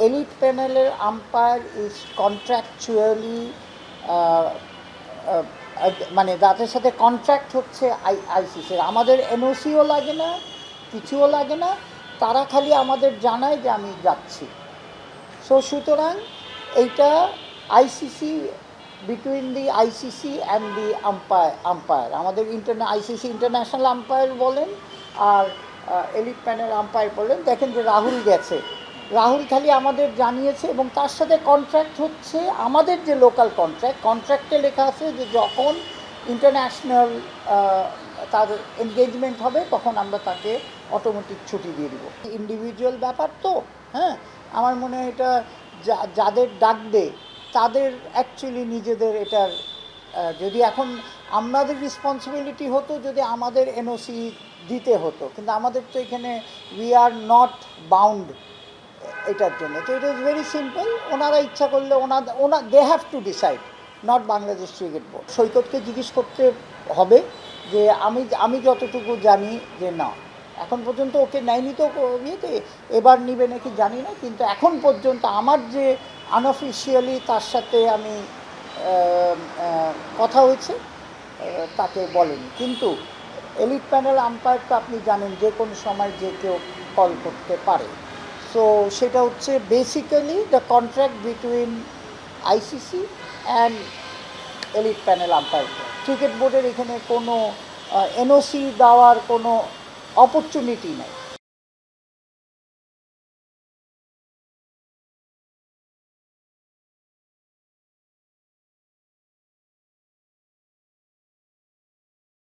elite panel umpire is contractually মানে তাদের সাথে কন্ট্রাক্ট হচ্ছে আইসিসির। আমাদের এনওসিও লাগে না, কিছুও লাগে না, তারা খালি আমাদের জানায় যে আমি যাচ্ছি। সো সুতরাং এইটা ICC, between the ICC and the umpire আমাদের আইসিসি ইন্টারন্যাশনাল আম্পায়ার বলেন আর এলিট প্যানেল আম্পায়ার বলেন। দেখেন যে রাহুল গেছে, রাহুল খালি আমাদের জানিয়েছে এবং তার সাথে কন্ট্রাক্ট হচ্ছে আমাদের যে লোকাল কন্ট্রাক্টে লেখা আছে যে যখন ইন্টারন্যাশনাল তার এনগেজমেন্ট হবে তখন আমরা তাকে অটোমেটিক ছুটি দিয়ে দিব। ইন্ডিভিজুয়াল ব্যাপার তো, হ্যাঁ, আমার মনে হয় এটা যাদের ডাকবে তাদের অ্যাকচুয়ালি নিজেদের এটার যদি এখন আমাদের রেসপন্সিবিলিটি হতো যদি আমাদের এনওসি দিতে হতো, কিন্তু আমাদের তো এখানে উই আর নট বাউন্ড এটার জন্য। তো ইট ইজ ভেরি সিম্পল, ওনারা ইচ্ছা করলে they have to decide, not Bangladesh cricket board. সৈকতকে জিজ্ঞেস করতে হবে যে আমি যতটুকু জানি যে না, এখন পর্যন্ত ওকে নেয়নি তো ইয়েতে, এবার নিবে নাকি জানি না, কিন্তু এখন পর্যন্ত আমার যে আনঅফিসিয়ালি তার সাথে আমি কথা হয়েছে তাকে বলেনি। কিন্তু এলিট প্যানেল আম্পায়ার তো আপনি জানেন যে কোনো সময় যে কেউ কল করতে পারে। সো সেটা হচ্ছে basically the contract between ICC and elite panel umpire. Cricket বোর্ডের এখানে কোনো এনওসি দেওয়ার কোনো অপরচুনিটি নেই।